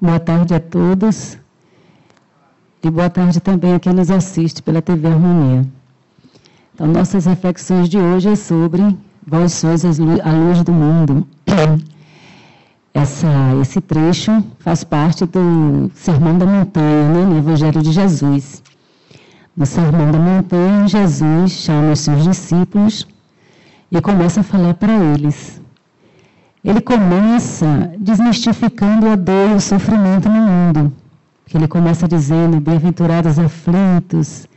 Boa tarde a todos. E boa tarde também a quem nos assiste pela TV Harmonia. Então, nossas reflexões de hoje é sobre Vós sois a luz do mundo. Esse trecho faz parte do Sermão da Montanha, né, no Evangelho de Jesus. No Sermão da Montanha, Jesus chama os seus discípulos e começa a falar para eles. Ele começa desmistificando a dor e o sofrimento no mundo. Ele começa dizendo, bem-aventurados aflitos,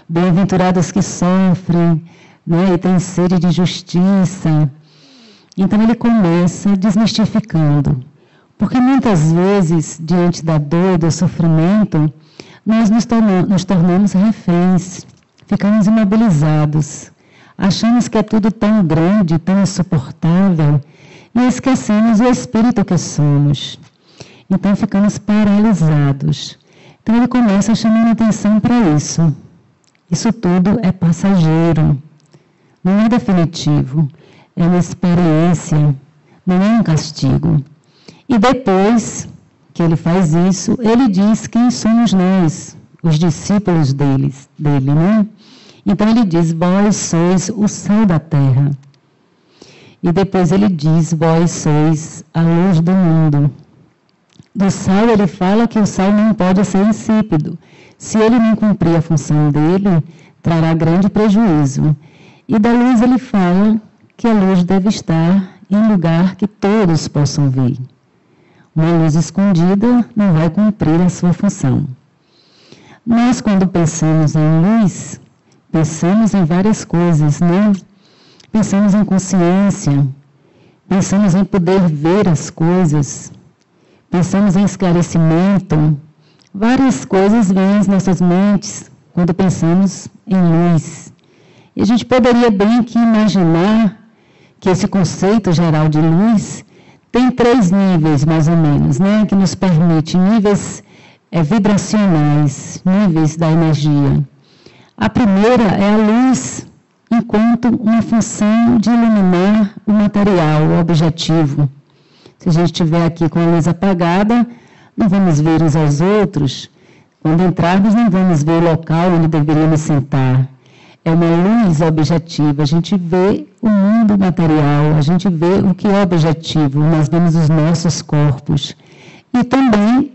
bem-aventurados que sofrem, né, e têm sede de justiça. Então ele começa desmistificando. Porque muitas vezes, diante da dor e do sofrimento, nós nos tornamos reféns, ficamos imobilizados, achamos que é tudo tão grande, tão insuportável, e esquecemos o espírito que somos. Então ficamos paralisados. Então ele começa chamando atenção para isso. Isso tudo é passageiro, não é definitivo, é uma experiência, não é um castigo. E depois que ele faz isso, ele diz quem somos nós, os discípulos dele, né? Então ele diz, vós sois o sal da terra. E depois ele diz, vós sois a luz do mundo. Do sal ele fala que o sal não pode ser insípido. Se ele não cumprir a função dele, trará grande prejuízo. E da luz ele fala que a luz deve estar em lugar que todos possam ver. Uma luz escondida não vai cumprir a sua função. Nós, quando pensamos em luz, pensamos em várias coisas, né? Pensamos em consciência, pensamos em poder ver as coisas, pensamos em esclarecimento. Várias coisas vêm às nossas mentes quando pensamos em luz. E a gente poderia bem aqui imaginar que esse conceito geral de luz tem 3 níveis, mais ou menos, né, que nos permite níveis vibracionais, níveis da energia. A primeira é a luz enquanto uma função de iluminar o material, o objetivo. Se a gente estiver aqui com a luz apagada, não vamos ver uns aos outros. Quando entrarmos, não vamos ver o local onde deveríamos sentar. É uma luz objetiva, a gente vê o mundo material, a gente vê o que é objetivo, nós vemos os nossos corpos. E também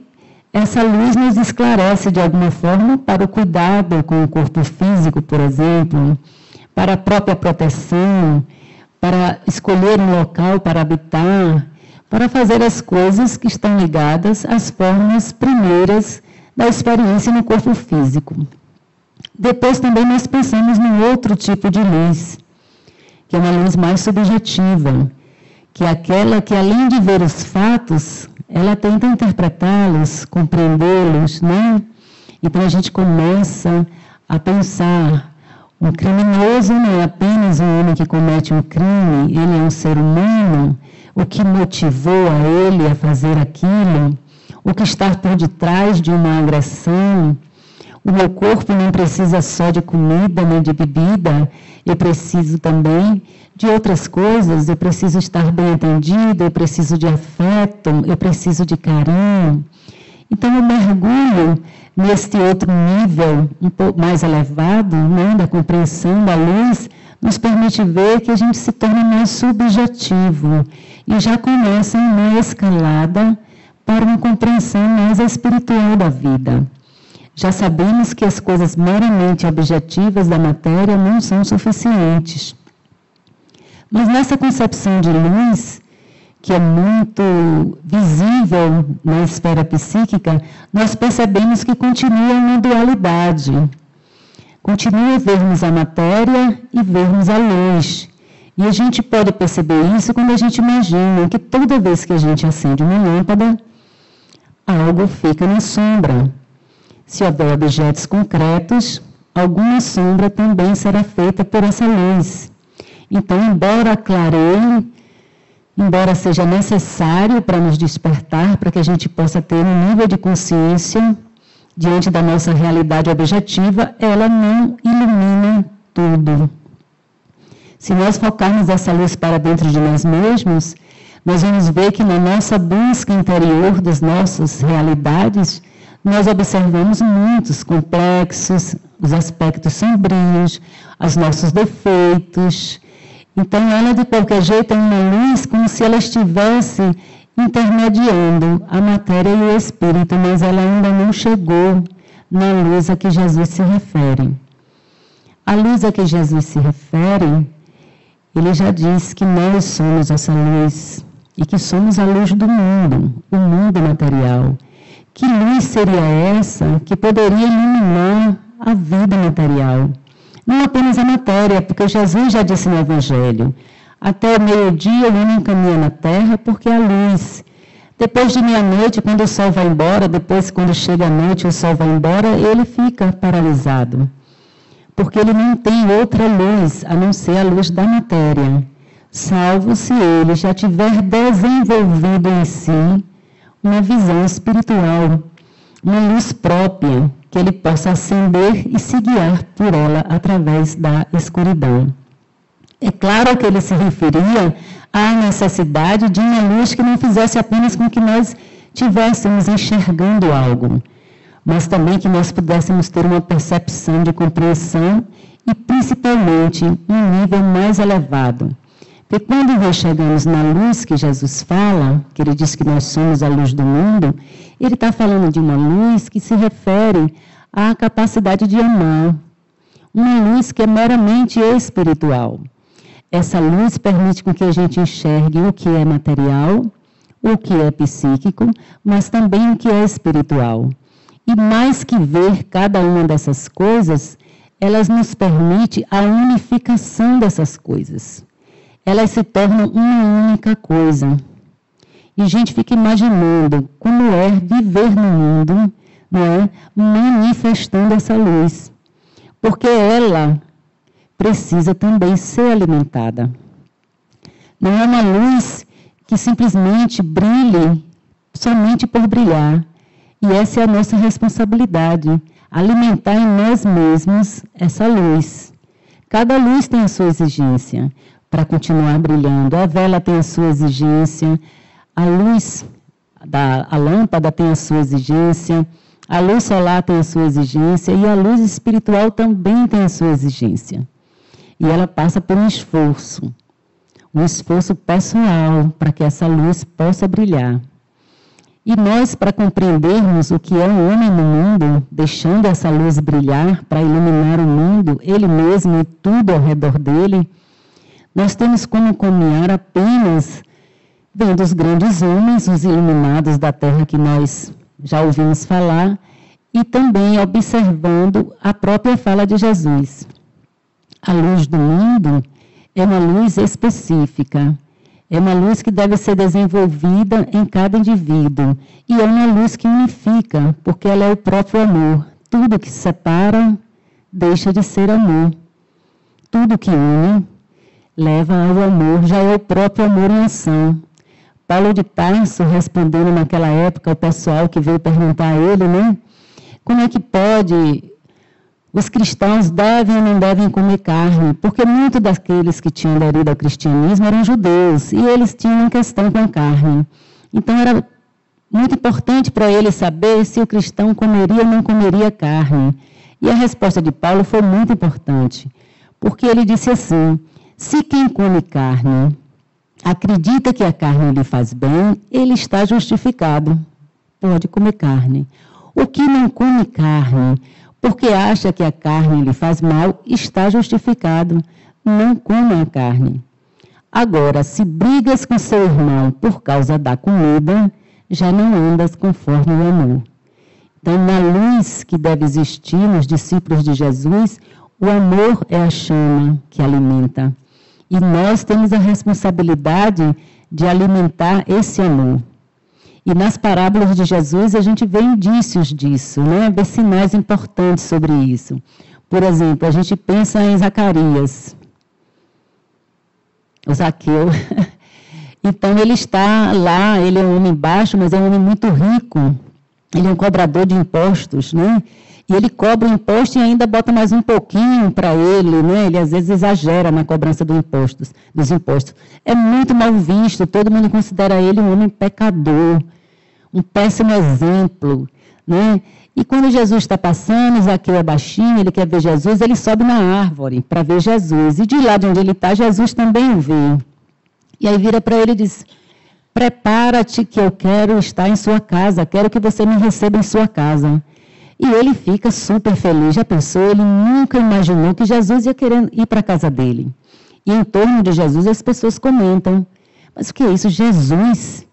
essa luz nos esclarece de alguma forma para o cuidado com o corpo físico, por exemplo, para a própria proteção, para escolher um local para habitar, para fazer as coisas que estão ligadas às formas primeiras da experiência no corpo físico. Depois também nós pensamos num outro tipo de luz, que é uma luz mais subjetiva, que é aquela que, além de ver os fatos, ela tenta interpretá-los, compreendê-los, né? Então a gente começa a pensar, um criminoso não é apenas um homem que comete um crime, ele é um ser humano, o que motivou a ele a fazer aquilo, o que está por detrás de uma agressão. O meu corpo não precisa só de comida nem de bebida, eu preciso também de outras coisas, eu preciso estar bem atendido, eu preciso de afeto, eu preciso de carinho. Então, eu mergulho neste outro nível, um pouco mais elevado, né, da compreensão da luz, nos permite ver que a gente se torna mais subjetivo e já começa uma escalada para uma compreensão mais espiritual da vida. Já sabemos que as coisas meramente objetivas da matéria não são suficientes. Mas nessa concepção de luz, que é muito visível na esfera psíquica, nós percebemos que continua uma dualidade. Continua vermos a matéria e vermos a luz. E a gente pode perceber isso quando a gente imagina que toda vez que a gente acende uma lâmpada, algo fica na sombra. Se houver objetos concretos, alguma sombra também será feita por essa luz. Então, embora clareie, embora seja necessário para nos despertar, para que a gente possa ter um nível de consciência diante da nossa realidade objetiva, ela não ilumina tudo. Se nós focarmos essa luz para dentro de nós mesmos, nós vamos ver que na nossa busca interior das nossas realidades, nós observamos muitos complexos, os aspectos sombrios, os nossos defeitos. Então, ela, de qualquer jeito, é uma luz como se ela estivesse intermediando a matéria e o espírito, mas ela ainda não chegou na luz a que Jesus se refere. A luz a que Jesus se refere, ele já disse que nós somos essa luz e que somos a luz do mundo, o mundo material. Que luz seria essa que poderia iluminar a vida material? Não apenas a matéria, porque Jesus já disse no Evangelho, até o meio-dia o homem caminha na terra porque há luz. Depois de meia-noite, quando o sol vai embora, depois quando chega a noite o sol vai embora, ele fica paralisado. Porque ele não tem outra luz a não ser a luz da matéria, salvo se ele já tiver desenvolvido em si uma visão espiritual, uma luz própria, que ele possa acender e se guiar por ela através da escuridão. É claro que ele se referia à necessidade de uma luz que não fizesse apenas com que nós estivéssemos enxergando algo, mas também que nós pudéssemos ter uma percepção de compreensão e, principalmente, um nível mais elevado. Porque quando nós chegamos na luz que Jesus fala, que ele diz que nós somos a luz do mundo, ele está falando de uma luz que se refere à capacidade de amar, uma luz que é meramente espiritual. Essa luz permite com que a gente enxergue o que é material, o que é psíquico, mas também o que é espiritual. E mais que ver cada uma dessas coisas, elas nos permitem a unificação dessas coisas. Elas se tornam uma única coisa. E a gente fica imaginando como é viver no mundo, não é? Manifestando essa luz. Porque ela precisa também ser alimentada. Não é uma luz que simplesmente brilhe somente por brilhar. E essa é a nossa responsabilidade, alimentar em nós mesmos essa luz. Cada luz tem a sua exigência para continuar brilhando. A vela tem a sua exigência, a luz a lâmpada tem a sua exigência, a luz solar tem a sua exigência e a luz espiritual também tem a sua exigência. E ela passa por um esforço pessoal para que essa luz possa brilhar. E nós, para compreendermos o que é um homem no mundo, deixando essa luz brilhar para iluminar o mundo, ele mesmo e tudo ao redor dele, nós temos como caminhar apenas vendo os grandes homens, os iluminados da terra que nós já ouvimos falar, e também observando a própria fala de Jesus. A luz do mundo é uma luz específica, é uma luz que deve ser desenvolvida em cada indivíduo, e é uma luz que unifica, porque ela é o próprio amor. Tudo que separa deixa de ser amor. Tudo que une leva ao amor, já é o próprio amor em ação. Paulo de Tarso, respondendo naquela época ao pessoal que veio perguntar a ele, né? Como é que pode, os cristãos devem ou não devem comer carne? Porque muitos daqueles que tinham aderido ao cristianismo eram judeus, e eles tinham uma questão com a carne. Então era muito importante para ele saber se o cristão comeria ou não comeria carne. E a resposta de Paulo foi muito importante, porque ele disse assim: se quem come carne acredita que a carne lhe faz bem, ele está justificado, pode comer carne. O que não come carne, porque acha que a carne lhe faz mal, está justificado, não coma a carne. Agora, se brigas com seu irmão por causa da comida, já não andas conforme o amor. Então, na luz que deve existir nos discípulos de Jesus, o amor é a chama que alimenta. E nós temos a responsabilidade de alimentar esse amor. E nas parábolas de Jesus a gente vê indícios disso, né? Vê sinais importantes sobre isso. Por exemplo, a gente pensa em Zacarias, o Zaqueu. Então ele está lá, ele é um homem baixo, mas é um homem muito rico. Ele é um cobrador de impostos, né? E ele cobra o imposto e ainda bota mais um pouquinho para ele, né? Ele às vezes exagera na cobrança dos impostos. É muito mal visto, todo mundo considera ele um homem pecador, um péssimo exemplo, né? E quando Jesus está passando, Zaqueu é baixinho, ele quer ver Jesus, ele sobe na árvore para ver Jesus. E de lá de onde ele está, Jesus também o vê. E aí vira para ele e diz: prepara-te que eu quero estar em sua casa, quero que você me receba em sua casa. E ele fica super feliz. Já pensou? Ele nunca imaginou que Jesus ia querer ir para a casa dele. E em torno de Jesus as pessoas comentam: mas o que é isso? Jesus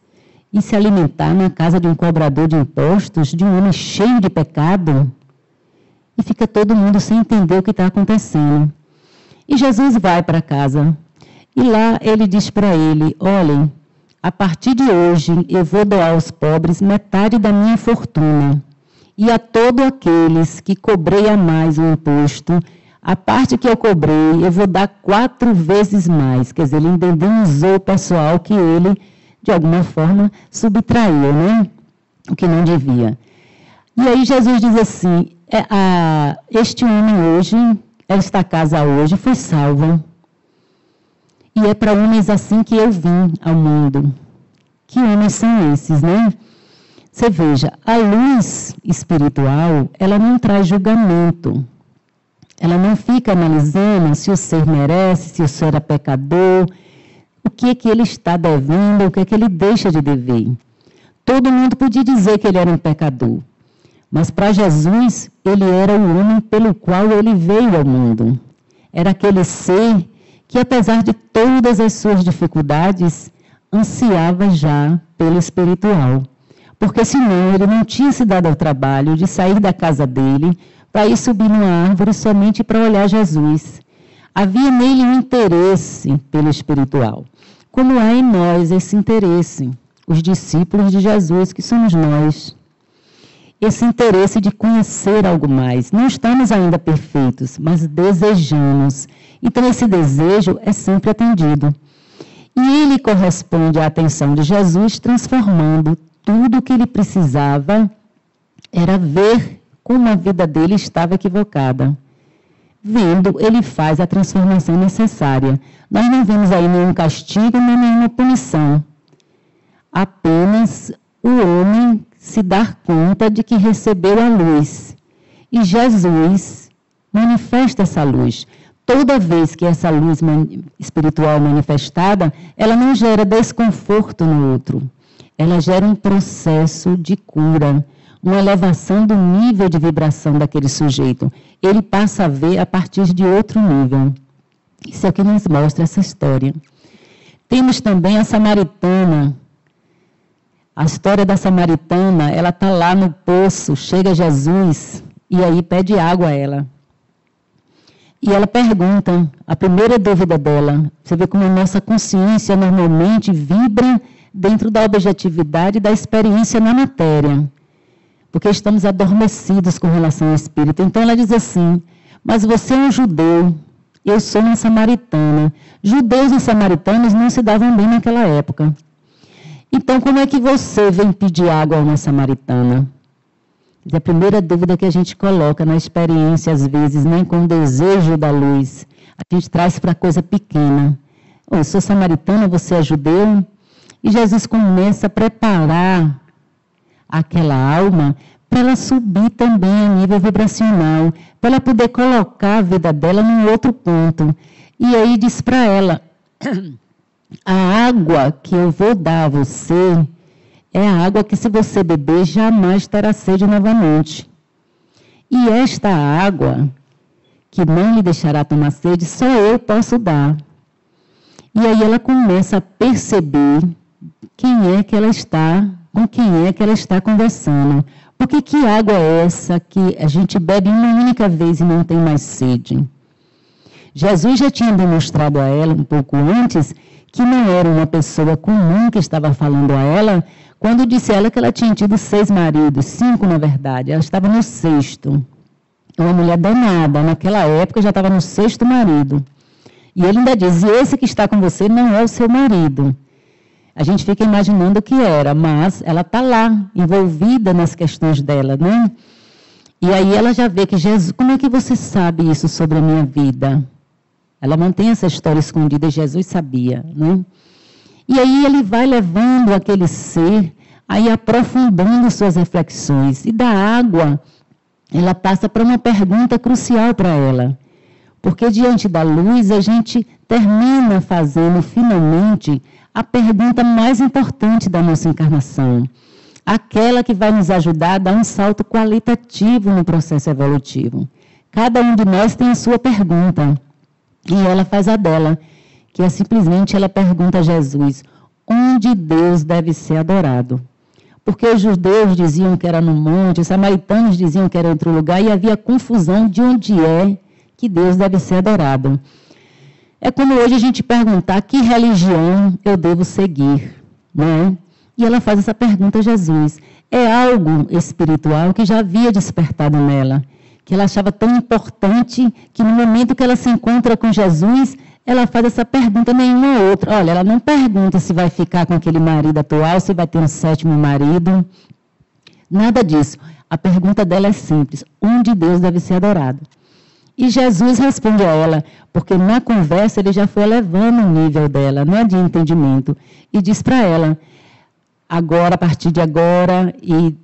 ir se alimentar na casa de um cobrador de impostos, de um homem cheio de pecado? E fica todo mundo sem entender o que está acontecendo. E Jesus vai para casa. E lá ele diz para ele: olhem, a partir de hoje eu vou doar aos pobres metade da minha fortuna. E a todos aqueles que cobrei a mais o imposto, a parte que eu cobrei, eu vou dar 4 vezes mais. Quer dizer, ele indenizou o pessoal que ele, de alguma forma, subtraiu, né? O que não devia. E aí Jesus diz assim: este homem hoje, esta casa hoje, foi salva. E é para homens assim que eu vim ao mundo. Que homens são esses, né? Você veja, a luz espiritual, ela não traz julgamento. Ela não fica analisando se o ser merece, se o ser é pecador, o que é que ele está devendo, o que é que ele deixa de dever. Todo mundo podia dizer que ele era um pecador. Mas para Jesus, ele era o homem pelo qual ele veio ao mundo. Era aquele ser que, apesar de todas as suas dificuldades, ansiava já pelo espiritual. Porque senão ele não tinha se dado ao trabalho de sair da casa dele para ir subir numa árvore somente para olhar Jesus. Havia nele um interesse pelo espiritual. Como há em nós esse interesse, os discípulos de Jesus, que somos nós. Esse interesse de conhecer algo mais. Não estamos ainda perfeitos, mas desejamos. Então esse desejo é sempre atendido. E ele corresponde à atenção de Jesus, transformando tudo o que ele precisava era ver como a vida dele estava equivocada. Vendo, ele faz a transformação necessária. Nós não vemos aí nenhum castigo, nem nenhuma punição. Apenas o homem se dar conta de que recebeu a luz. E Jesus manifesta essa luz. Toda vez que essa luz espiritual manifestada, ela não gera desconforto no outro. Ela gera um processo de cura, uma elevação do nível de vibração daquele sujeito. Ele passa a ver a partir de outro nível. Isso é o que nos mostra essa história. Temos também a samaritana. A história da samaritana, ela está lá no poço, chega Jesus e aí pede água a ela. E ela pergunta, a primeira dúvida dela, você vê como a nossa consciência normalmente vibra dentro da objetividade da experiência na matéria, porque estamos adormecidos com relação ao espírito. Então ela diz assim: mas você é um judeu, eu sou uma samaritana. Judeus e samaritanos não se davam bem naquela época. Então como é que você vem pedir água a uma samaritana? É a primeira dúvida que a gente coloca na experiência, às vezes, nem com o desejo da luz. A gente traz para coisa pequena. Eu sou samaritana, você é judeu? E Jesus começa a preparar aquela alma para ela subir também a nível vibracional, para ela poder colocar a vida dela num outro ponto. E aí diz para ela: a água que eu vou dar a você é a água que, se você beber, jamais terá sede novamente. E esta água, que não lhe deixará tomar sede, só eu posso dar. E aí ela começa a perceber quem é que ela está, com quem é que ela está conversando. Porque que água é essa que a gente bebe uma única vez e não tem mais sede? Jesus já tinha demonstrado a ela, um pouco antes, que não era uma pessoa comum que estava falando a ela, quando disse a ela que ela tinha tido 6 maridos, 5 na verdade, ela estava no 6º. Uma mulher danada, naquela época já estava no 6º marido. E ele ainda diz: e esse que está com você não é o seu marido. A gente fica imaginando o que era, mas ela está lá, envolvida nas questões dela, né? E aí ela já vê que Jesus, como é que você sabe isso sobre a minha vida? Ela mantém essa história escondida, Jesus sabia, né? E aí ele vai levando aquele ser, aí aprofundando suas reflexões. E da água, ela passa para uma pergunta crucial para ela. Porque diante da luz, a gente termina fazendo, finalmente, a pergunta mais importante da nossa encarnação. Aquela que vai nos ajudar a dar um salto qualitativo no processo evolutivo. Cada um de nós tem a sua pergunta. E ela faz a dela, que é simplesmente, ela pergunta a Jesus, onde Deus deve ser adorado? Porque os judeus diziam que era no monte, os samaritanos diziam que era em outro lugar, e havia confusão de onde é que Deus deve ser adorado. É como hoje a gente perguntar que religião eu devo seguir, né? E ela faz essa pergunta a Jesus. É algo espiritual que já havia despertado nela, que ela achava tão importante que no momento que ela se encontra com Jesus, ela faz essa pergunta, nenhuma outra. Olha, ela não pergunta se vai ficar com aquele marido atual, se vai ter um 7º marido. Nada disso. A pergunta dela é simples. Onde Deus deve ser adorado? E Jesus responde a ela, porque na conversa ele já foi elevando o nível dela, né, de entendimento. E diz para ela, agora, a partir de agora, e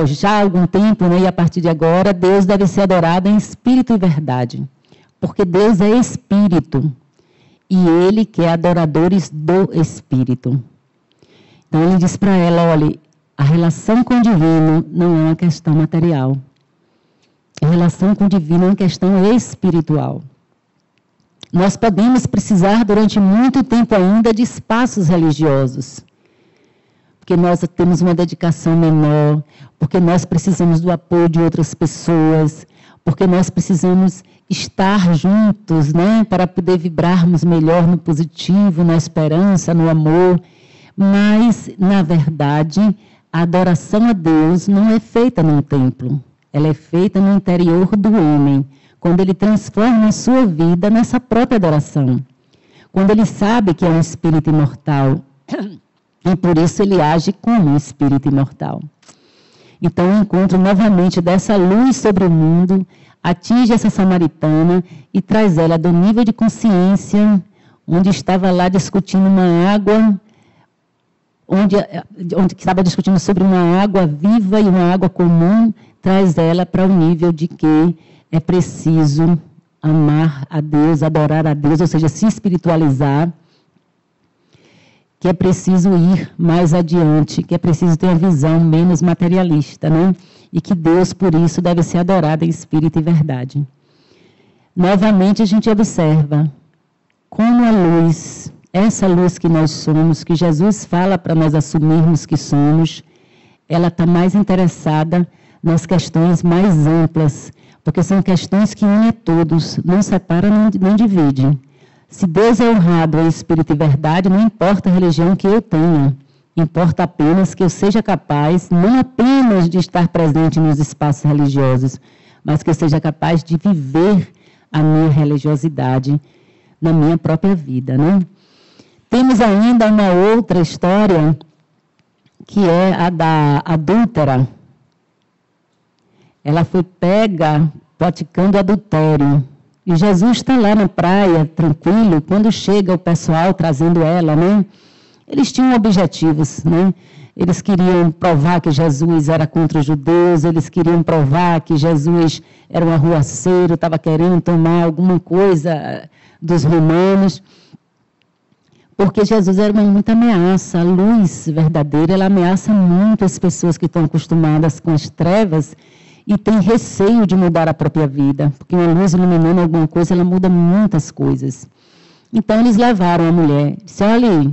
já há algum tempo, né, e a partir de agora, Deus deve ser adorado em espírito e verdade. Porque Deus é espírito. E Ele quer adoradores do espírito. Então, ele diz para ela, olha, a relação com o divino não é uma questão material. A relação com o divino é uma questão espiritual. Nós podemos precisar, durante muito tempo ainda, de espaços religiosos. Porque nós temos uma dedicação menor, porque nós precisamos do apoio de outras pessoas, porque nós precisamos estar juntos, né, para poder vibrarmos melhor no positivo, na esperança, no amor. Mas, na verdade, a adoração a Deus não é feita num templo. Ela é feita no interior do homem, quando ele transforma a sua vida nessa própria adoração. Quando ele sabe que é um espírito imortal. E por isso ele age como um espírito imortal. Então, o encontro novamente dessa luz sobre o mundo atinge essa samaritana e traz ela do nível de consciência, onde estava lá discutindo uma água, onde estava discutindo sobre uma água viva e uma água comum, traz ela para o nível de que é preciso amar a Deus, adorar a Deus, ou seja, se espiritualizar, que é preciso ir mais adiante, que é preciso ter uma visão menos materialista, né? E que Deus, por isso, deve ser adorado em espírito e verdade. Novamente, a gente observa como a luz, essa luz que nós somos, que Jesus fala para nós assumirmos que somos, ela está mais interessada nas questões mais amplas, porque são questões que unem a todos, não separa nem divide. Se Deus é honrado em espírito e verdade, não importa a religião que eu tenha, importa apenas que eu seja capaz, não apenas de estar presente nos espaços religiosos, mas que eu seja capaz de viver a minha religiosidade na minha própria vida, né? Temos ainda uma outra história, que é a da adúltera. Ela foi pega praticando adultério. E Jesus está lá na praia, tranquilo, quando chega o pessoal trazendo ela, né? Eles tinham objetivos, né? Eles queriam provar que Jesus era contra os judeus, eles queriam provar que Jesus era um arruaceiro, estava querendo tomar alguma coisa dos romanos, porque Jesus era muita ameaça. A luz verdadeira, ela ameaça muito as pessoas que estão acostumadas com as trevas e têm receio de mudar a própria vida, porque uma luz iluminando alguma coisa, ela muda muitas coisas. Então, eles levaram a mulher, disse, olha,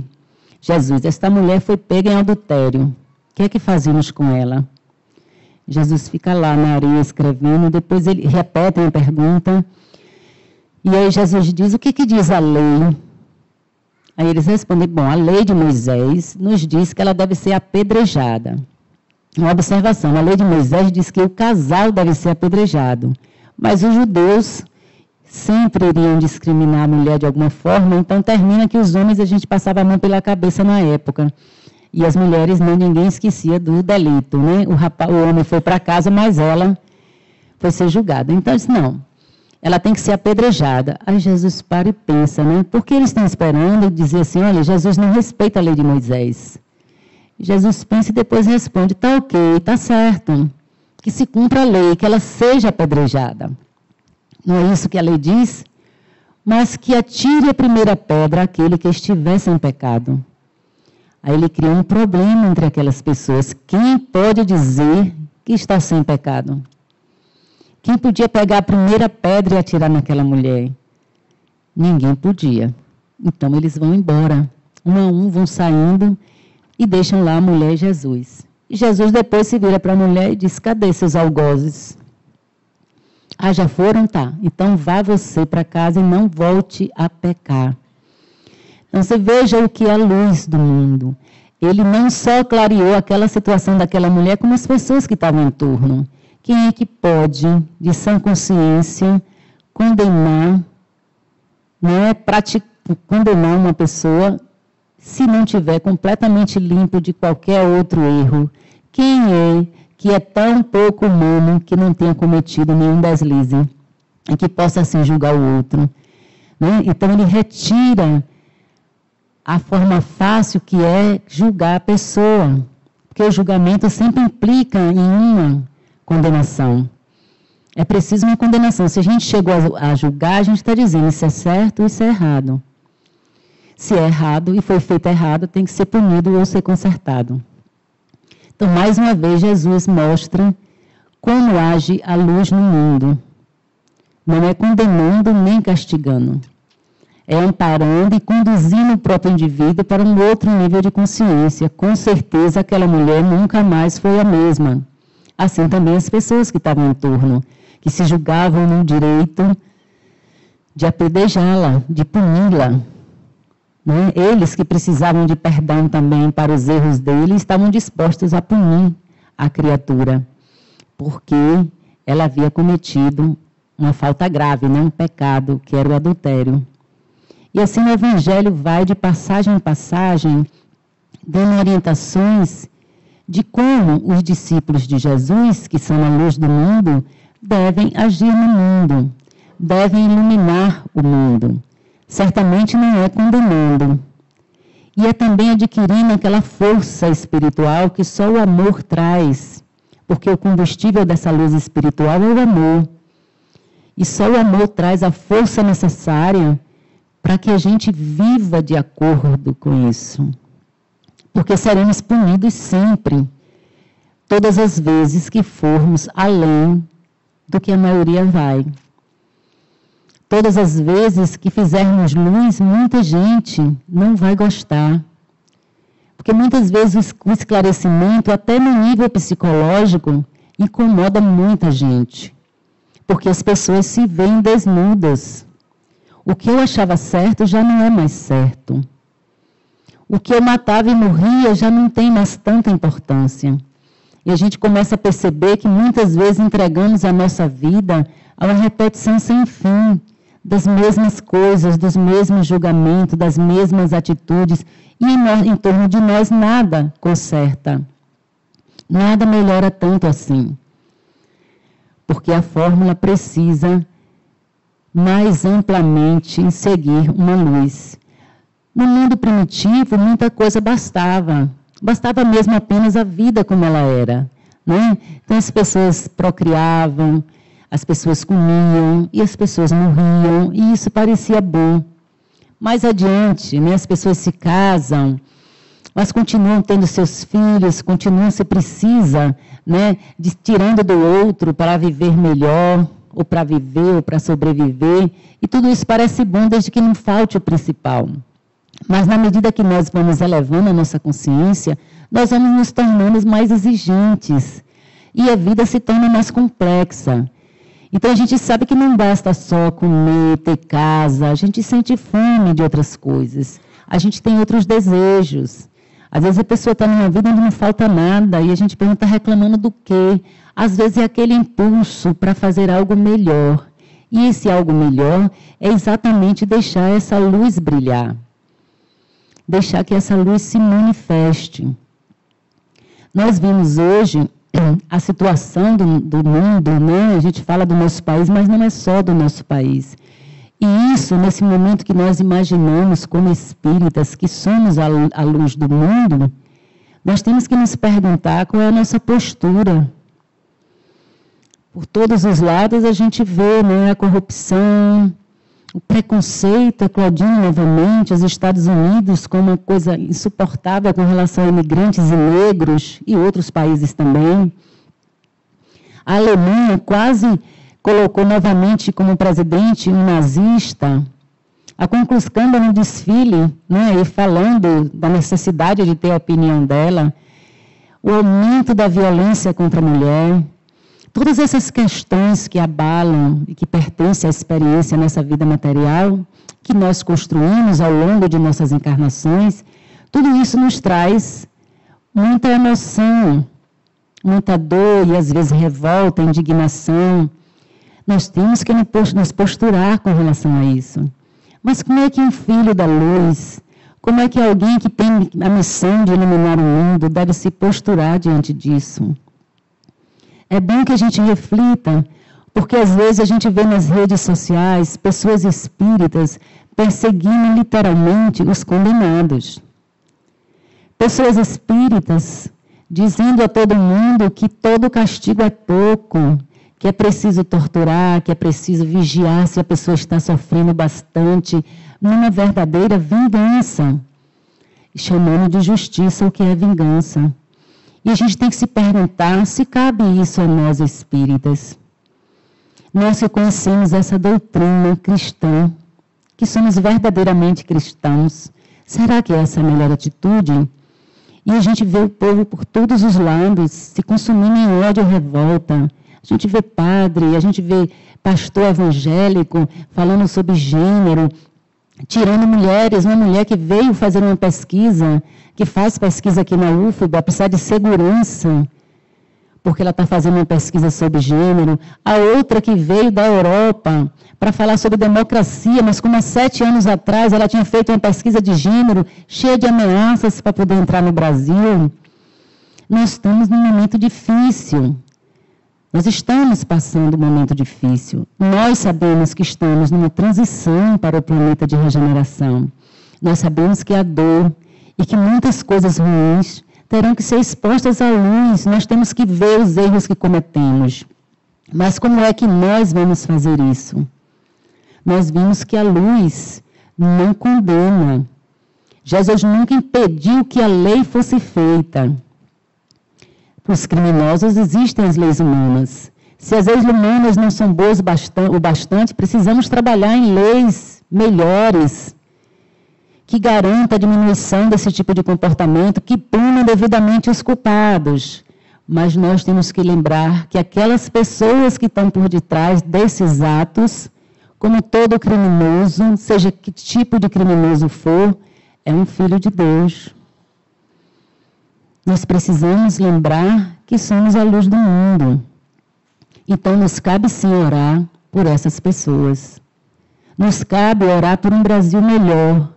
Jesus, esta mulher foi pega em adultério, o que é que fazemos com ela? Jesus fica lá na areia escrevendo, depois ele repete a pergunta, e aí Jesus diz, o que diz a lei? Aí eles respondem, bom, a lei de Moisés nos diz que ela deve ser apedrejada. Uma observação, a lei de Moisés diz que o casal deve ser apedrejado, mas os judeus sempre iriam discriminar a mulher de alguma forma, então termina que os homens a gente passava a mão pela cabeça na época, e as mulheres não, ninguém esquecia do delito, né? O homem foi para casa, mas ela foi ser julgada. Então, disse, não, ela tem que ser apedrejada. Aí Jesus para e pensa, né? Porque eles estão esperando e dizer assim, olha, Jesus não respeita a lei de Moisés. Jesus pensa e depois responde, está ok, está certo, que se cumpra a lei, que ela seja apedrejada. Não é isso que a lei diz? Mas que atire a primeira pedra aquele que estiver sem pecado. Aí ele cria um problema entre aquelas pessoas. Quem pode dizer que está sem pecado? Quem podia pegar a primeira pedra e atirar naquela mulher? Ninguém podia. Então eles vão embora. Um a um vão saindo e deixam lá a mulher e Jesus. E Jesus depois se vira para a mulher e diz, cadê seus algozes? Ah, já foram? Tá. Então vá você para casa e não volte a pecar. Então você veja o que é a luz do mundo. Ele não só clareou aquela situação daquela mulher, como as pessoas que estavam em torno. Quem é que pode, de sã consciência, condenar, né, condenar uma pessoa se não tiver completamente limpo de qualquer outro erro? Quem é que é tão pouco humano que não tenha cometido nenhum deslize e que possa assim julgar o outro? Né? Então ele retira a forma fácil que é julgar a pessoa, porque o julgamento sempre implica em uma condenação. É preciso uma condenação. Se a gente chegou a julgar, a gente está dizendo isso é certo, isso é errado. Se é errado e foi feito errado, tem que ser punido ou ser consertado. Então, mais uma vez, Jesus mostra como age a luz no mundo. Não é condenando nem castigando. É amparando e conduzindo o próprio indivíduo para um outro nível de consciência. Com certeza, aquela mulher nunca mais foi a mesma. Assim também as pessoas que estavam em torno, que se julgavam no direito de apedrejá-la, de puni-la. Né? Eles que precisavam de perdão também para os erros dele, estavam dispostos a punir a criatura, porque ela havia cometido uma falta grave, né? Um pecado, que era o adultério. E assim o Evangelho vai de passagem em passagem, dando orientações de como os discípulos de Jesus, que são a luz do mundo, devem agir no mundo, devem iluminar o mundo. Certamente não é condenando. E é também adquirindo aquela força espiritual que só o amor traz, porque o combustível dessa luz espiritual é o amor. E só o amor traz a força necessária para que a gente viva de acordo com isso. Porque seremos punidos sempre, todas as vezes que formos além do que a maioria vai. Todas as vezes que fizermos luz, muita gente não vai gostar. Porque muitas vezes o esclarecimento, até no nível psicológico, incomoda muita gente. Porque as pessoas se veem desnudas. O que eu achava certo já não é mais certo. O que eu matava e morria já não tem mais tanta importância. E a gente começa a perceber que muitas vezes entregamos a nossa vida a uma repetição sem fim das mesmas coisas, dos mesmos julgamentos, das mesmas atitudes, e em torno de nós nada conserta. Nada melhora tanto assim. Porque a fórmula precisa mais amplamente seguir uma luz. No mundo primitivo, muita coisa bastava. Bastava mesmo apenas a vida como ela era. Né? Então as pessoas procriavam, as pessoas comiam e as pessoas morriam, e isso parecia bom. Mais adiante, né, as pessoas se casam, mas continuam tendo seus filhos, continuam se precisa, né, tirando do outro para viver melhor, ou para viver, ou para sobreviver, e tudo isso parece bom desde que não falte o principal. Mas na medida que nós vamos elevando a nossa consciência, nós vamos nos tornando mais exigentes, e a vida se torna mais complexa. Então a gente sabe que não basta só comer, ter casa, a gente sente fome de outras coisas, a gente tem outros desejos. Às vezes a pessoa está numa vida onde não falta nada e a gente pergunta, está reclamando do quê? Às vezes é aquele impulso para fazer algo melhor. E esse algo melhor é exatamente deixar essa luz brilhar. Deixar que essa luz se manifeste. Nós vimos hoje a situação do mundo, né? A gente fala do nosso país, mas não é só do nosso país. E isso, nesse momento que nós imaginamos como espíritas, que somos a luz do mundo, nós temos que nos perguntar qual é a nossa postura. Por todos os lados a gente vê, né, a corrupção, o preconceito eclodindo novamente, os Estados Unidos como uma coisa insuportável com relação a imigrantes e negros, e outros países também. A Alemanha quase colocou novamente como presidente um nazista, a Ku Klux Klan no desfile, né, e falando da necessidade de ter a opinião dela, o aumento da violência contra a mulher, todas essas questões que abalam e que pertencem à experiência nessa vida material, que nós construímos ao longo de nossas encarnações, tudo isso nos traz muita emoção, muita dor e às vezes revolta, indignação. Nós temos que nos posturar com relação a isso. Mas como é que um filho da luz, como é que alguém que tem a missão de iluminar o mundo deve se posturar diante disso? É bom que a gente reflita, porque às vezes a gente vê nas redes sociais pessoas espíritas perseguindo literalmente os condenados. Pessoas espíritas dizendo a todo mundo que todo castigo é pouco, que é preciso torturar, que é preciso vigiar se a pessoa está sofrendo bastante, numa verdadeira vingança, chamando de justiça o que é vingança. E a gente tem que se perguntar se cabe isso a nós espíritas. Nós que conhecemos essa doutrina cristã, que somos verdadeiramente cristãos, será que essa é a melhor atitude? E a gente vê o povo por todos os lados se consumindo em ódio e revolta. A gente vê padre, a gente vê pastor evangélico falando sobre gênero, tirando mulheres, uma mulher que veio fazer uma pesquisa, que faz pesquisa aqui na UFBA, precisa de segurança, porque ela está fazendo uma pesquisa sobre gênero. A outra que veio da Europa para falar sobre democracia, mas como há 7 anos atrás ela tinha feito uma pesquisa de gênero, cheia de ameaças para poder entrar no Brasil. Nós estamos num momento difícil. Nós estamos passando um momento difícil. Nós sabemos que estamos numa transição para o planeta de regeneração. Nós sabemos que há dor e que muitas coisas ruins terão que ser expostas à luz. Nós temos que ver os erros que cometemos. Mas como é que nós vamos fazer isso? Nós vimos que a luz não condena. Jesus nunca impediu que a lei fosse feita. Para os criminosos existem as leis humanas. Se as leis humanas não são boas o bastante, precisamos trabalhar em leis melhores, que garantam a diminuição desse tipo de comportamento, que punam devidamente os culpados. Mas nós temos que lembrar que aquelas pessoas que estão por detrás desses atos, como todo criminoso, seja que tipo de criminoso for, é um filho de Deus. Nós precisamos lembrar que somos a luz do mundo. Então, nos cabe sim orar por essas pessoas. Nos cabe orar por um Brasil melhor.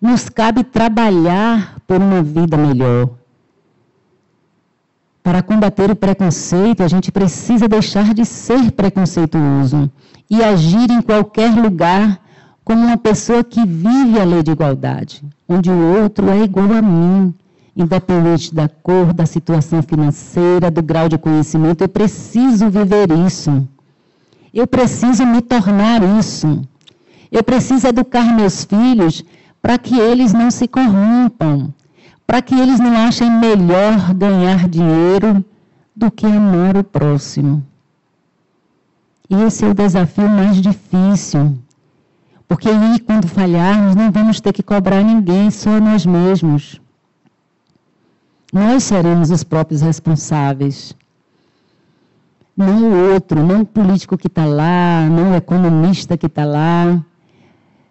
Nos cabe trabalhar por uma vida melhor. Para combater o preconceito, a gente precisa deixar de ser preconceituoso e agir em qualquer lugar como uma pessoa que vive a lei de igualdade, onde o outro é igual a mim. Independente da cor, da situação financeira, do grau de conhecimento, eu preciso viver isso. Eu preciso me tornar isso. Eu preciso educar meus filhos para que eles não se corrompam, para que eles não achem melhor ganhar dinheiro do que amar o próximo. E esse é o desafio mais difícil, porque aí, quando falharmos, não vamos ter que cobrar ninguém, só nós mesmos. Nós seremos os próprios responsáveis. Não o outro, não o político que está lá, não o economista que está lá.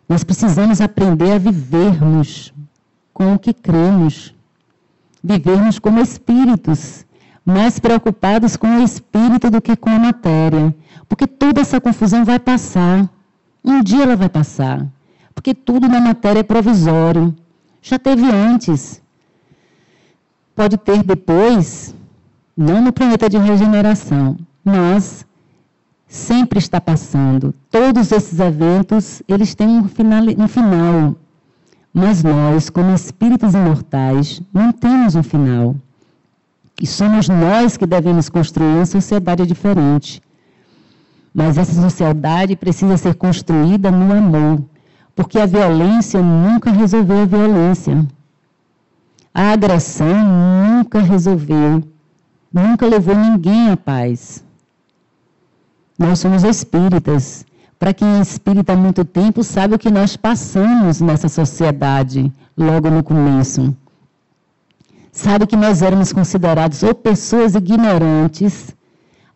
Nós precisamos aprender a vivermos com o que cremos. Vivermos como espíritos, mais preocupados com o espírito do que com a matéria. Porque toda essa confusão vai passar. Um dia ela vai passar. Porque tudo na matéria é provisório. Já teve antes. Pode ter depois, não no planeta de regeneração, mas sempre está passando. Todos esses eventos, eles têm um final. Mas nós, como espíritos imortais, não temos um final. E somos nós que devemos construir uma sociedade diferente. Mas essa sociedade precisa ser construída no amor, porque a violência nunca resolveu a violência. A agressão nunca resolveu, nunca levou ninguém à paz. Nós somos espíritas. Para quem é espírita há muito tempo, sabe o que nós passamos nessa sociedade, logo no começo. Sabe que nós éramos considerados ou pessoas ignorantes,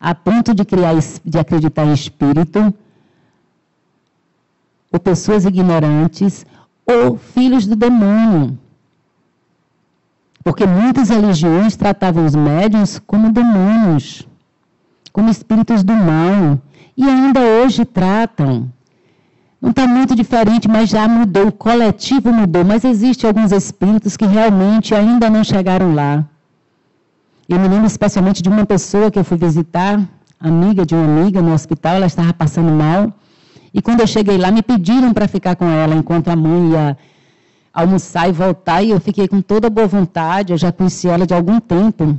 a ponto de acreditar em espírito, ou pessoas ignorantes, ou filhos do demônio. Porque muitas religiões tratavam os médiuns como demônios, como espíritos do mal, e ainda hoje tratam. Não está muito diferente, mas já mudou, o coletivo mudou, mas existem alguns espíritos que realmente ainda não chegaram lá. Eu me lembro especialmente de uma pessoa que eu fui visitar, amiga de uma amiga no hospital, ela estava passando mal, e quando eu cheguei lá, me pediram para ficar com ela, enquanto a mãe ia almoçar e voltar, e eu fiquei com toda boa vontade, eu já conhecia ela de algum tempo.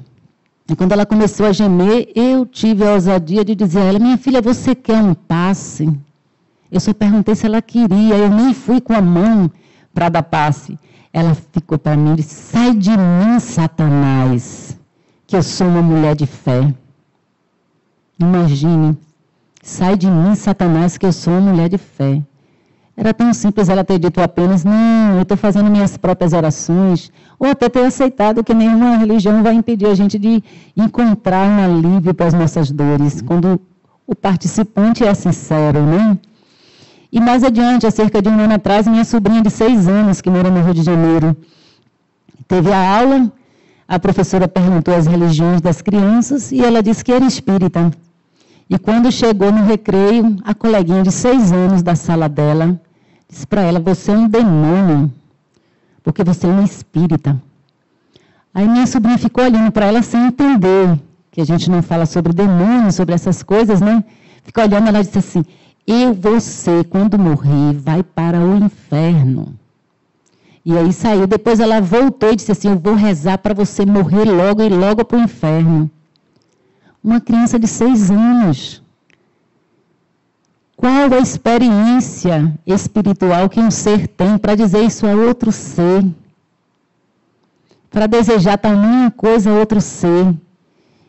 E quando ela começou a gemer, eu tive a ousadia de dizer a ela, minha filha, você quer um passe? Eu só perguntei se ela queria, eu nem fui com a mão para dar passe. Ela ficou para mim e disse, sai de mim, Satanás, que eu sou uma mulher de fé. Imagine, sai de mim, Satanás, que eu sou uma mulher de fé. Era tão simples ela ter dito apenas, não, eu estou fazendo minhas próprias orações, ou até ter aceitado que nenhuma religião vai impedir a gente de encontrar um alívio para as nossas dores, quando o participante é sincero, né? E mais adiante, há cerca de um ano atrás, minha sobrinha de 6 anos, que mora no Rio de Janeiro, teve a aula, a professora perguntou as religiões das crianças e ela disse que era espírita. E quando chegou no recreio, a coleguinha de 6 anos da sala dela disse para ela, você é um demônio, porque você é uma espírita. Aí minha sobrinha ficou olhando para ela sem entender, que a gente não fala sobre demônios, sobre essas coisas, né? Ficou olhando, ela disse assim, você, quando morrer, vai para o inferno. E aí saiu, depois ela voltou e disse assim, eu vou rezar para você morrer logo e logo para o inferno. Uma criança de 6 anos. Qual a experiência espiritual que um ser tem para dizer isso a outro ser? Para desejar tamanha coisa a outro ser?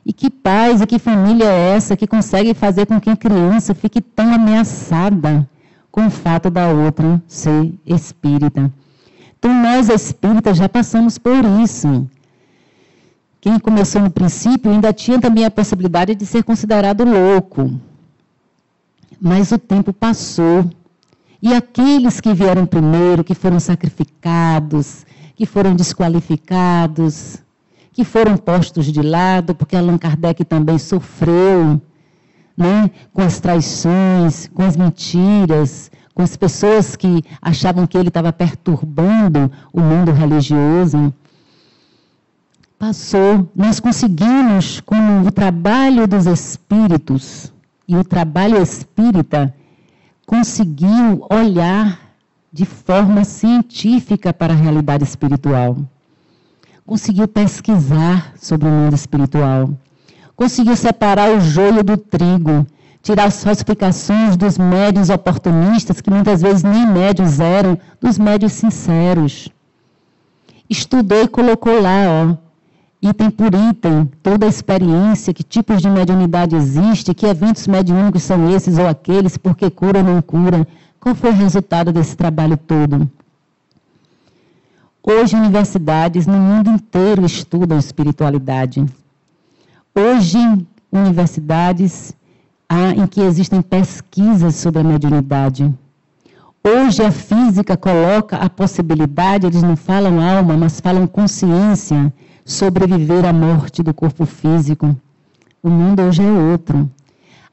E que paz e que família é essa que consegue fazer com que a criança fique tão ameaçada com o fato da outra ser espírita? Então, nós espíritas já passamos por isso. Quem começou no princípio ainda tinha também a possibilidade de ser considerado louco. Mas o tempo passou. E aqueles que vieram primeiro, que foram sacrificados, que foram desqualificados, que foram postos de lado, porque Allan Kardec também sofreu, né, com as traições, com as mentiras, com as pessoas que achavam que ele estava perturbando o mundo religioso. Passou. Nós conseguimos, com o trabalho dos espíritos, e o trabalho espírita conseguiu olhar de forma científica para a realidade espiritual. Conseguiu pesquisar sobre o mundo espiritual. Conseguiu separar o joio do trigo, tirar as falsificações dos médiuns oportunistas, que muitas vezes nem médiuns eram, dos médiuns sinceros. Estudou e colocou lá, item por item, toda a experiência, que tipos de mediunidade existe, que eventos mediúnicos são esses ou aqueles, por que cura ou não cura, qual foi o resultado desse trabalho todo. Hoje, universidades no mundo inteiro estudam espiritualidade. Hoje, universidades em que existem pesquisas sobre a mediunidade. Hoje, a física coloca a possibilidade, eles não falam alma, mas falam consciência, sobreviver à morte do corpo físico. O mundo hoje é outro.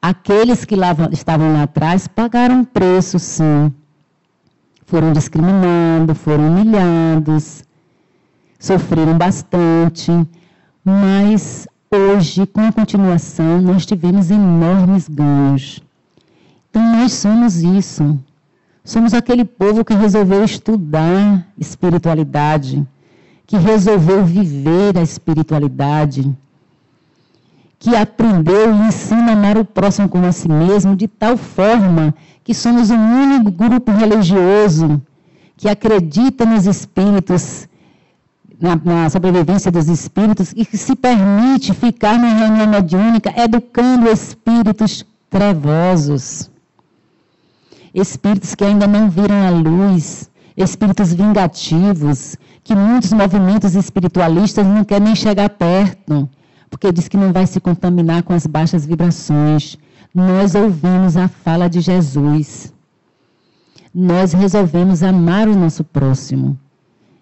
Aqueles que estavam lá atrás pagaram preço, sim. Foram discriminados, foram humilhados, sofreram bastante, mas hoje, com a continuação, nós tivemos enormes ganhos. Então, nós somos isso. Somos aquele povo que resolveu estudar espiritualidade, que resolveu viver a espiritualidade, que aprendeu e ensina a amar o próximo como a si mesmo, de tal forma que somos o único grupo religioso que acredita nos espíritos, na sobrevivência dos espíritos, e que se permite ficar na reunião mediúnica educando espíritos trevosos. Espíritos que ainda não viram a luz, espíritos vingativos, que muitos movimentos espiritualistas não querem nem chegar perto, porque diz que não vai se contaminar com as baixas vibrações. Nós ouvimos a fala de Jesus. Nós resolvemos amar o nosso próximo.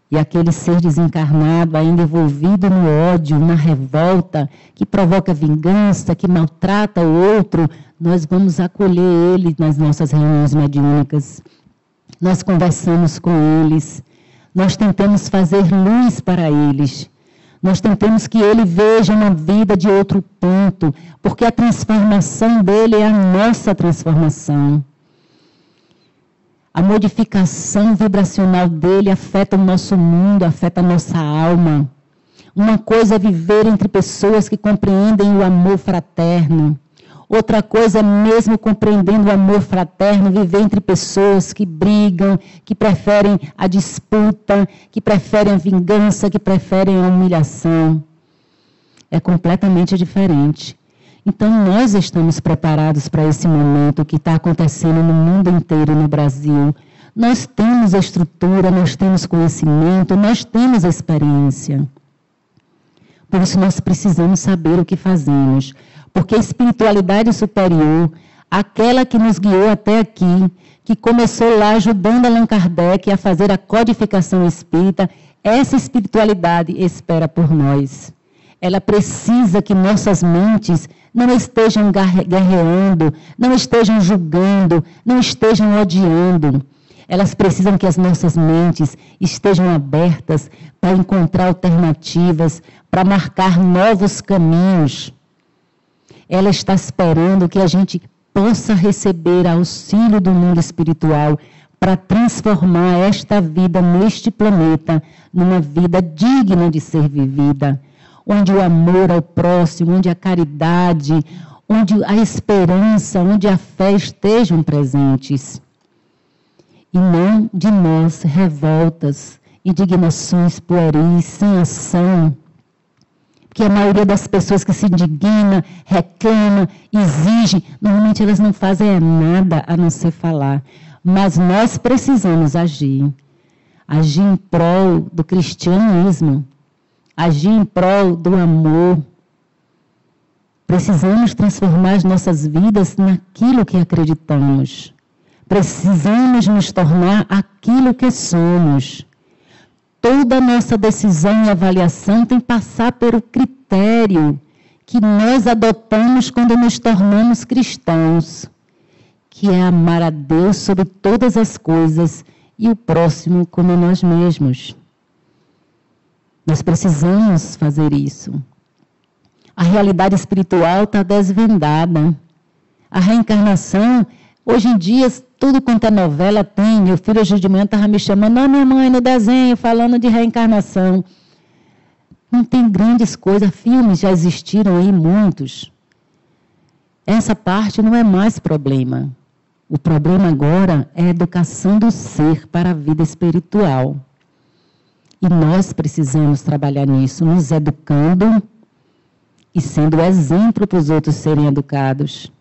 E aquele ser desencarnado, ainda envolvido no ódio, na revolta, que provoca vingança, que maltrata o outro, nós vamos acolher ele nas nossas reuniões mediúnicas. Nós conversamos com eles, nós tentamos fazer luz para eles, nós tentamos que ele veja uma vida de outro ponto, porque a transformação dele é a nossa transformação. A modificação vibracional dele afeta o nosso mundo, afeta a nossa alma. Uma coisa é viver entre pessoas que compreendem o amor fraterno. Outra coisa é, mesmo compreendendo o amor fraterno, viver entre pessoas que brigam, que preferem a disputa, que preferem a vingança, que preferem a humilhação. É completamente diferente. Então, nós estamos preparados para esse momento que está acontecendo no mundo inteiro, no Brasil. Nós temos a estrutura, nós temos conhecimento, nós temos a experiência. Por isso, nós precisamos saber o que fazemos. Porque a espiritualidade superior, aquela que nos guiou até aqui, que começou lá ajudando Allan Kardec a fazer a codificação espírita, essa espiritualidade espera por nós. Ela precisa que nossas mentes não estejam guerreando, não estejam julgando, não estejam odiando. Elas precisam que as nossas mentes estejam abertas para encontrar alternativas, para marcar novos caminhos. Ela está esperando que a gente possa receber auxílio do mundo espiritual para transformar esta vida neste planeta numa vida digna de ser vivida, onde o amor ao próximo, onde a caridade, onde a esperança, onde a fé estejam presentes. E não de nós revoltas, indignações pueris, sem ação. Porque a maioria das pessoas que se indigna, reclama, exige, normalmente elas não fazem nada a não ser falar. Mas nós precisamos agir. Agir em prol do cristianismo. Agir em prol do amor. Precisamos transformar as nossas vidas naquilo que acreditamos. Precisamos nos tornar aquilo que somos. Toda a nossa decisão e avaliação tem que passar pelo critério que nós adotamos quando nos tornamos cristãos, que é amar a Deus sobre todas as coisas e o próximo como nós mesmos. Nós precisamos fazer isso. A realidade espiritual está desvendada. A reencarnação, hoje em dia, tudo quanto é novela tem. Meu filho hoje de manhã estava me chamando, não, minha mãe, no desenho, falando de reencarnação. Não tem grandes coisas, filmes já existiram aí, muitos. Essa parte não é mais problema. O problema agora é a educação do ser para a vida espiritual. E nós precisamos trabalhar nisso, nos educando e sendo exemplo para os outros serem educados.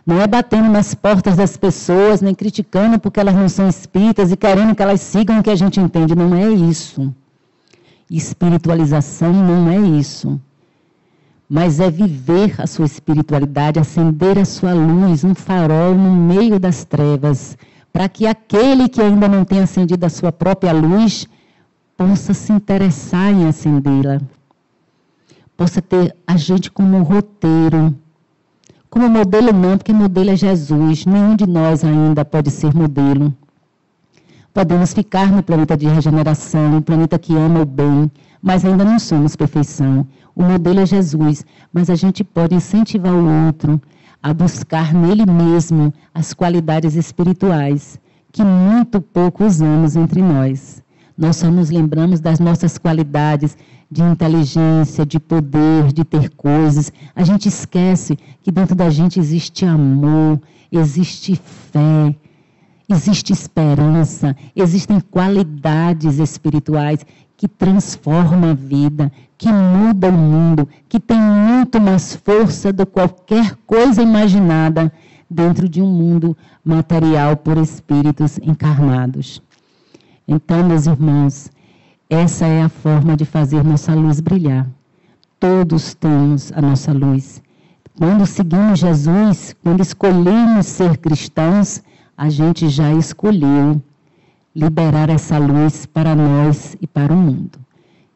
Não é batendo nas portas das pessoas, nem criticando porque elas não são espíritas e querendo que elas sigam o que a gente entende. Não é isso. Espiritualização não é isso. Mas é viver a sua espiritualidade, acender a sua luz, um farol no meio das trevas, para que aquele que ainda não tem acendido a sua própria luz possa se interessar em acendê-la. Possa ter a gente como um roteiro. Como modelo não, porque modelo é Jesus. Nenhum de nós ainda pode ser modelo. Podemos ficar no planeta de regeneração, um planeta que ama o bem, mas ainda não somos perfeição. O modelo é Jesus, mas a gente pode incentivar o outro a buscar nele mesmo as qualidades espirituais, que muito pouco usamos entre nós. Nós só nos lembramos das nossas qualidades de inteligência, de poder, de ter coisas. A gente esquece que dentro da gente existe amor, existe fé, existe esperança, existem qualidades espirituais que transformam a vida, que mudam o mundo, que tem muito mais força do que qualquer coisa imaginada dentro de um mundo material por espíritos encarnados. Então, meus irmãos, essa é a forma de fazer nossa luz brilhar. Todos temos a nossa luz. Quando seguimos Jesus, quando escolhemos ser cristãos, a gente já escolheu liberar essa luz para nós e para o mundo.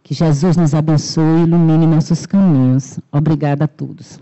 Que Jesus nos abençoe e ilumine nossos caminhos. Obrigada a todos.